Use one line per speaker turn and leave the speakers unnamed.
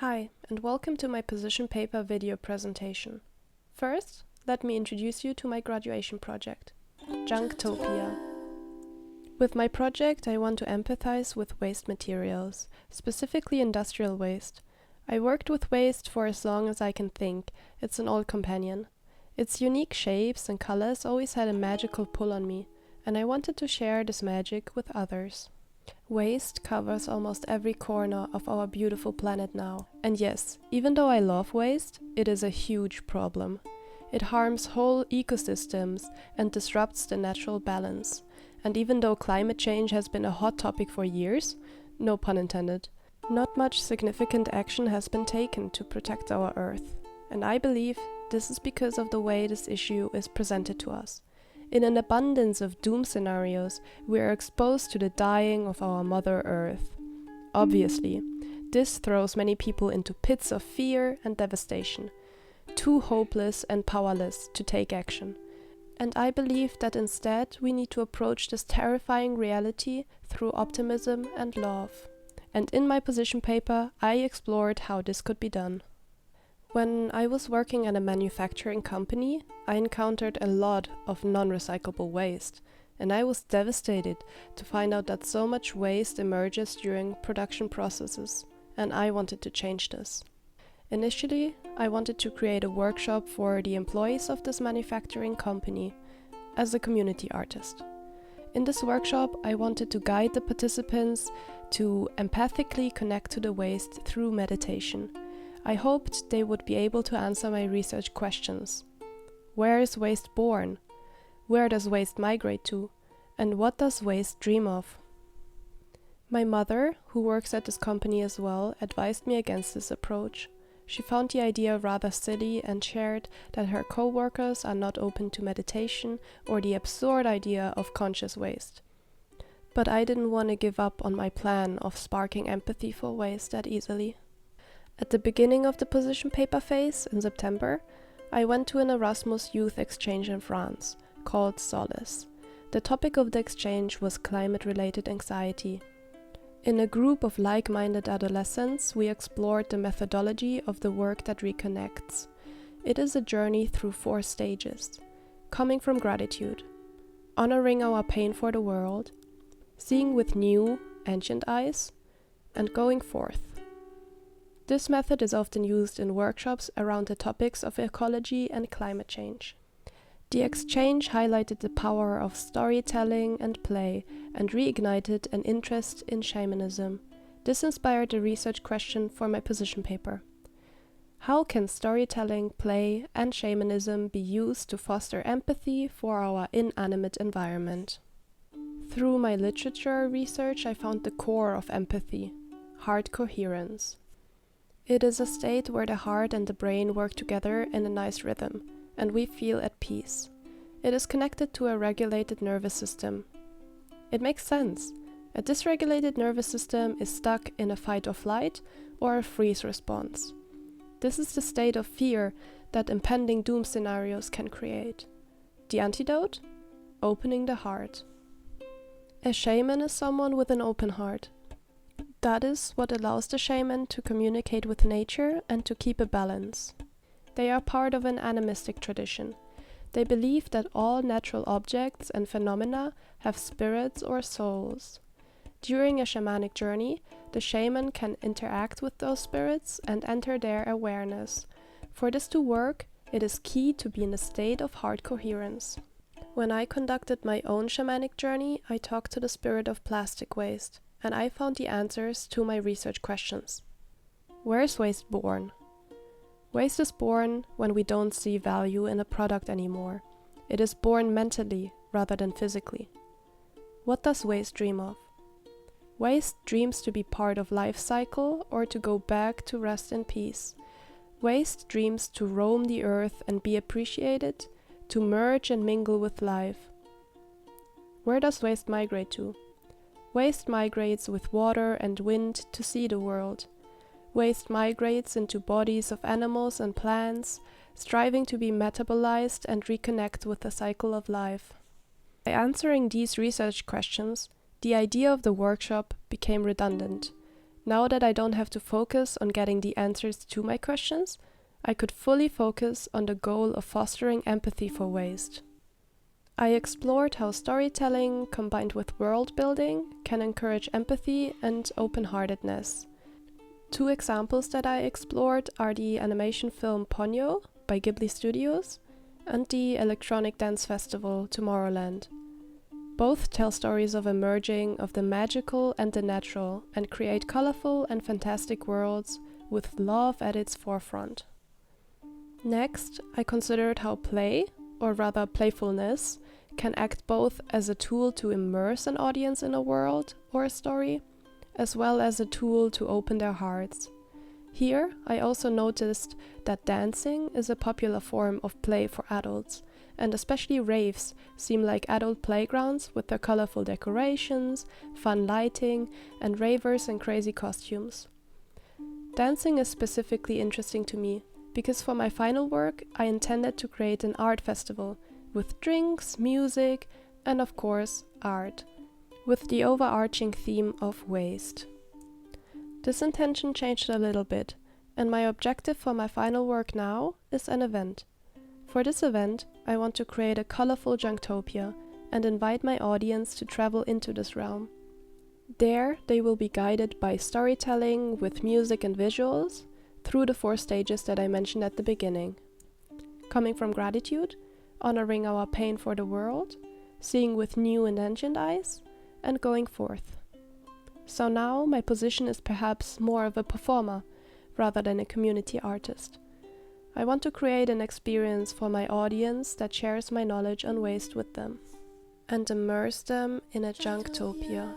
Hi, and welcome to my position paper video presentation. First, let me introduce you to my graduation project, Junktopia. With my project, I want to empathize with waste materials, specifically industrial waste. I worked with waste for as long as I can think. It's an old companion. Its unique shapes and colors always had a magical pull on me, and I wanted to share this magic with others. Waste covers almost every corner of our beautiful planet now. And yes, even though I love waste, it is a huge problem. It harms whole ecosystems and disrupts the natural balance. And even though climate change has been a hot topic for years, no pun intended, not much significant action has been taken to protect our Earth. And I believe this is because of the way this issue is presented to us. In an abundance of doom scenarios, we are exposed to the dying of our Mother Earth. Obviously, this throws many people into pits of fear and devastation, too hopeless and powerless to take action. And I believe that instead we need to approach this terrifying reality through optimism and love. And in my position paper, I explored how this could be done. When I was working at a manufacturing company, I encountered a lot of non-recyclable waste, and I was devastated to find out that so much waste emerges during production processes, and I wanted to change this. Initially, I wanted to create a workshop for the employees of this manufacturing company as a community artist. In this workshop, I wanted to guide the participants to empathically connect to the waste through meditation. I hoped they would be able to answer my research questions. Where is waste born? Where does waste migrate to? And what does waste dream of? My mother, who works at this company as well, advised me against this approach. She found the idea rather silly and shared that her co-workers are not open to meditation or the absurd idea of conscious waste. But I didn't want to give up on my plan of sparking empathy for waste that easily. At the beginning of the position paper phase, in September, I went to an Erasmus youth exchange in France, called Solace. The topic of the exchange was climate-related anxiety. In a group of like-minded adolescents, we explored the methodology of the work that reconnects. It is a journey through 4 stages: coming from gratitude, honoring our pain for the world, seeing with new, ancient eyes, and going forth. This method is often used in workshops around the topics of ecology and climate change. The exchange highlighted the power of storytelling and play and reignited an interest in shamanism. This inspired a research question for my position paper. How can storytelling, play, and shamanism be used to foster empathy for our inanimate environment? Through my literature research, I found the core of empathy: heart coherence. It is a state where the heart and the brain work together in a nice rhythm, and we feel at peace. It is connected to a regulated nervous system. It makes sense. A dysregulated nervous system is stuck in a fight or flight or a freeze response. This is the state of fear that impending doom scenarios can create. The antidote? Opening the heart. A shaman is someone with an open heart. That is what allows the shaman to communicate with nature and to keep a balance. They are part of an animistic tradition. They believe that all natural objects and phenomena have spirits or souls. During a shamanic journey, the shaman can interact with those spirits and enter their awareness. For this to work, it is key to be in a state of heart coherence. When I conducted my own shamanic journey, I talked to the spirit of plastic waste, and I found the answers to my research questions. Where is waste born? Waste is born when we don't see value in a product anymore. It is born mentally rather than physically. What does waste dream of? Waste dreams to be part of life cycle or to go back to rest in peace. Waste dreams to roam the earth and be appreciated, to merge and mingle with life. Where does waste migrate to? Waste migrates with water and wind to see the world. Waste migrates into bodies of animals and plants, striving to be metabolized and reconnect with the cycle of life. By answering these research questions, the idea of the workshop became redundant. Now that I don't have to focus on getting the answers to my questions, I could fully focus on the goal of fostering empathy for waste. I explored how storytelling combined with world building can encourage empathy and open-heartedness. 2 examples that I explored are the animation film Ponyo by Ghibli Studios and the electronic dance festival Tomorrowland. Both tell stories of a merging of the magical and the natural and create colorful and fantastic worlds with love at its forefront. Next, I considered how play, or rather playfulness, can act both as a tool to immerse an audience in a world or a story, as well as a tool to open their hearts. Here, I also noticed that dancing is a popular form of play for adults, and especially raves seem like adult playgrounds with their colorful decorations, fun lighting, and ravers in crazy costumes. Dancing is specifically interesting to me, because for my final work, I intended to create an art festival with drinks, music, and of course, art, with the overarching theme of waste. This intention changed a little bit, and my objective for my final work now is an event. For this event, I want to create a colorful Junktopia and invite my audience to travel into this realm. There, they will be guided by storytelling with music and visuals through the 4 stages that I mentioned at the beginning. Coming from gratitude, honoring our pain for the world, seeing with new and ancient eyes, and going forth. So now my position is perhaps more of a performer rather than a community artist. I want to create an experience for my audience that shares my knowledge on waste with them and immerse them in a Junktopia.